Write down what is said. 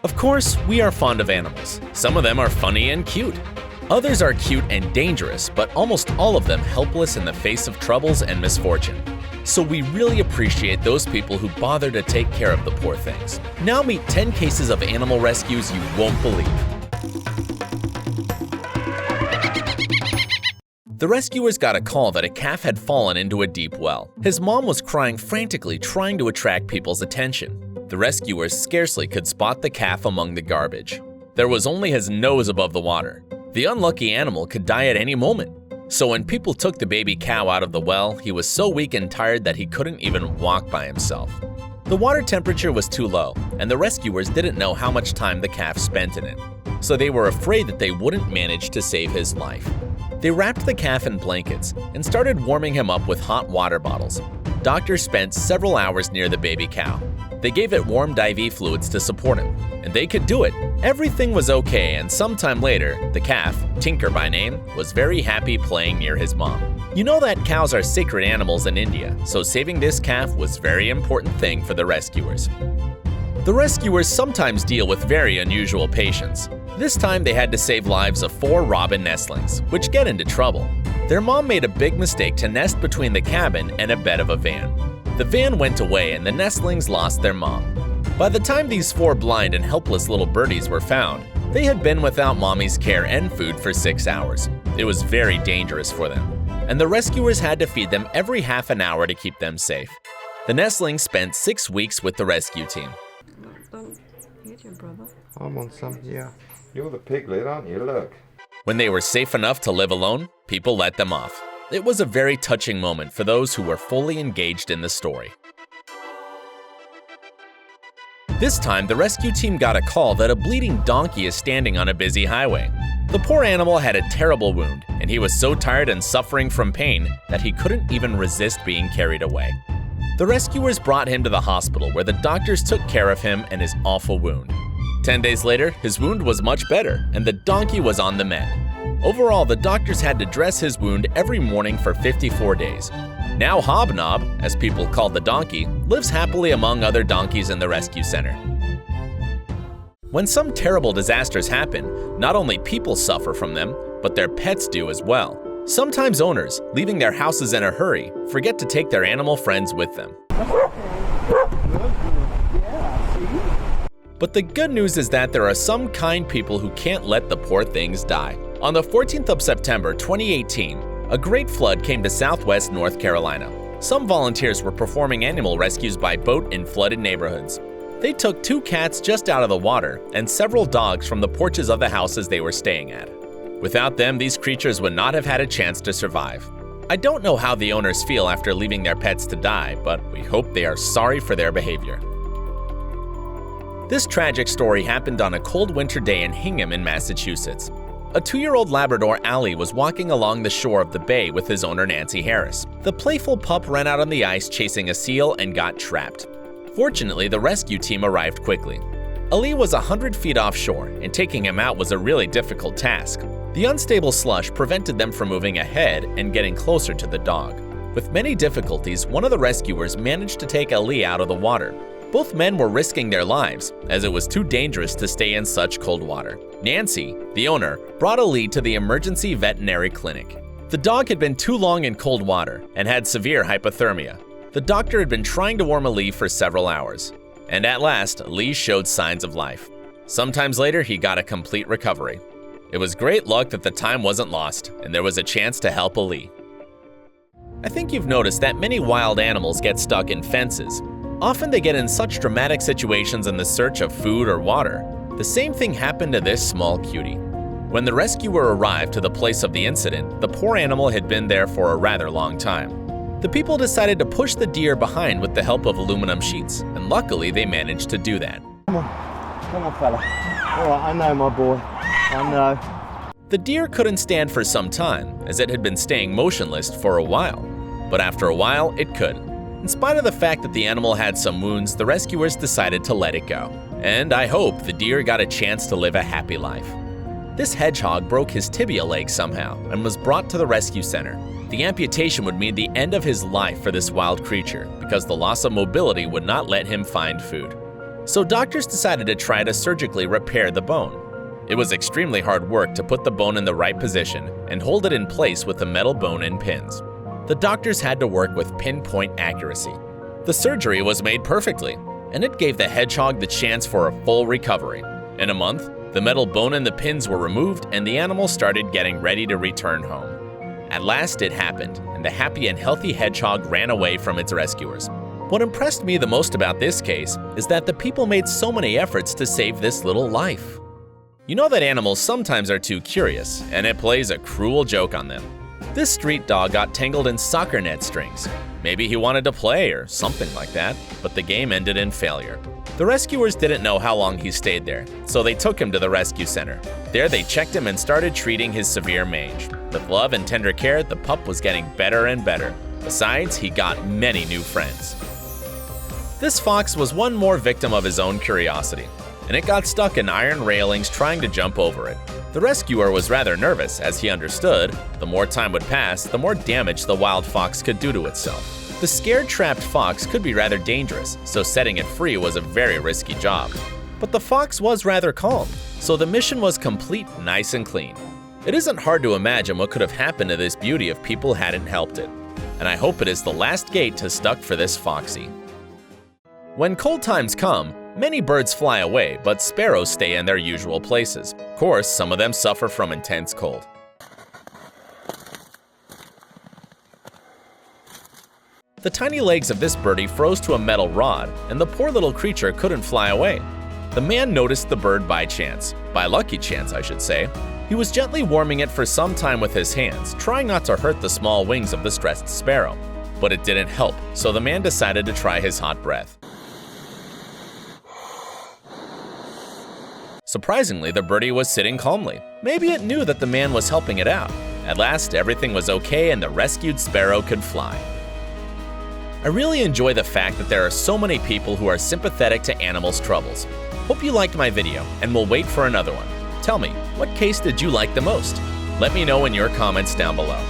Of course, we are fond of animals. Some of them are funny and cute. Others are cute and dangerous, but almost all of them helpless in the face of troubles and misfortune. So we really appreciate those people who bother to take care of the poor things. Now meet 10 cases of animal rescues you won't believe. The rescuers got a call that a calf had fallen into a deep well. His mom was crying frantically, trying to attract people's attention. The rescuers scarcely could spot the calf among the garbage. There was only his nose above the water. The unlucky animal could die at any moment. So when people took the baby cow out of the well, he was so weak and tired that he couldn't even walk by himself. The water temperature was too low, and the rescuers didn't know how much time the calf spent in it. So they were afraid that they wouldn't manage to save his life. They wrapped the calf in blankets and started warming him up with hot water bottles. Doctors spent several hours near the baby cow. They gave it warm IV fluids to support him, and they could do it. Everything was okay, and sometime later, the calf, Tinker by name, was very happy playing near his mom. You know that cows are sacred animals in India, so saving this calf was a very important thing for the rescuers. The rescuers sometimes deal with very unusual patients. This time they had to save lives of 4 robin nestlings, which get into trouble. Their mom made a big mistake to nest between the cabin and a bed of a van. The van went away and the nestlings lost their mom. By the time these 4 blind and helpless little birdies were found, they had been without mommy's care and food for 6 hours. It was very dangerous for them, and the rescuers had to feed them every half an hour to keep them safe. The nestlings spent 6 weeks with the rescue team. Don't hit your brother. I'm on some, yeah. You're the piglet, aren't you? Look. When they were safe enough to live alone, people let them off. It was a very touching moment for those who were fully engaged in the story. This time, the rescue team got a call that a bleeding donkey is standing on a busy highway. The poor animal had a terrible wound, and he was so tired and suffering from pain that he couldn't even resist being carried away. The rescuers brought him to the hospital where the doctors took care of him and his awful wound. 10 days later, his wound was much better, and the donkey was on the mend. Overall, the doctors had to dress his wound every morning for 54 days. Now Hobnob, as people called the donkey, lives happily among other donkeys in the rescue center. When some terrible disasters happen, not only people suffer from them, but their pets do as well. Sometimes owners, leaving their houses in a hurry, forget to take their animal friends with them. But the good news is that there are some kind people who can't let the poor things die. On the 14th of September 2018, a great flood came to southwest North Carolina. Some volunteers were performing animal rescues by boat in flooded neighborhoods. They took 2 cats just out of the water and several dogs from the porches of the houses they were staying at. Without them, these creatures would not have had a chance to survive. I don't know how the owners feel after leaving their pets to die, but we hope they are sorry for their behavior. This tragic story happened on a cold winter day in Hingham in Massachusetts. A 2-year-old Labrador, Allie, was walking along the shore of the bay with his owner, Nancy Harris. The playful pup ran out on the ice chasing a seal and got trapped. Fortunately, the rescue team arrived quickly. Ali was 100 feet offshore, and taking him out was a really difficult task. The unstable slush prevented them from moving ahead and getting closer to the dog. With many difficulties, one of the rescuers managed to take Ali out of the water. Both men were risking their lives, as it was too dangerous to stay in such cold water. Nancy, the owner, brought Ali to the emergency veterinary clinic. The dog had been too long in cold water and had severe hypothermia. The doctor had been trying to warm Ali for several hours, and at last, Ali showed signs of life. Sometimes later, he got a complete recovery. It was great luck that the time wasn't lost, and there was a chance to help Ali. I think you've noticed that many wild animals get stuck in fences. Often they get in such dramatic situations in the search of food or water. The same thing happened to this small cutie. When the rescuer arrived to the place of the incident, the poor animal had been there for a rather long time. The people decided to push the deer behind with the help of aluminum sheets, and luckily they managed to do that. Come on fella. All right, I know my boy, I know. The deer couldn't stand for some time, as it had been staying motionless for a while. But after a while, it could. In spite of the fact that the animal had some wounds, the rescuers decided to let it go. And I hope the deer got a chance to live a happy life. This hedgehog broke his tibia leg somehow and was brought to the rescue center. The amputation would mean the end of his life for this wild creature because the loss of mobility would not let him find food. so doctors decided to try to surgically repair the bone. It was extremely hard work to put the bone in the right position and hold it in place with the metal bone and pins. The doctors had to work with pinpoint accuracy. The surgery was made perfectly, and it gave the hedgehog the chance for a full recovery. In a month, the metal bone and the pins were removed and the animal started getting ready to return home. At last it happened, and the happy and healthy hedgehog ran away from its rescuers. What impressed me the most about this case is that the people made so many efforts to save this little life. You know that animals sometimes are too curious, and it plays a cruel joke on them. This street dog got tangled in soccer net strings. Maybe he wanted to play or something like that, but the game ended in failure. The rescuers didn't know how long he stayed there, so they took him to the rescue center. There they checked him and started treating his severe mange. With love and tender care, the pup was getting better and better. Besides, he got many new friends. This fox was one more victim of his own curiosity, and it got stuck in iron railings trying to jump over it. The rescuer was rather nervous, as he understood the more time would pass, the more damage the wild fox could do to itself. The scared, trapped fox could be rather dangerous, so setting it free was a very risky job. But the fox was rather calm, so the mission was complete, nice and clean. It isn't hard to imagine what could have happened to this beauty if people hadn't helped it, and I hope it is the last gate to stuck for this foxy. When cold times come, many birds fly away, but sparrows stay in their usual places. Of course, some of them suffer from intense cold. The tiny legs of this birdie froze to a metal rod, and the poor little creature couldn't fly away. The man noticed the bird by chance, by lucky chance I should say. He was gently warming it for some time with his hands, trying not to hurt the small wings of the stressed sparrow. But it didn't help, so the man decided to try his hot breath. Surprisingly, the birdie was sitting calmly. Maybe it knew that the man was helping it out. At last, everything was okay and the rescued sparrow could fly. I really enjoy the fact that there are so many people who are sympathetic to animals' troubles. Hope you liked my video, and we'll wait for another one. Tell me, what case did you like the most? Let me know in your comments down below.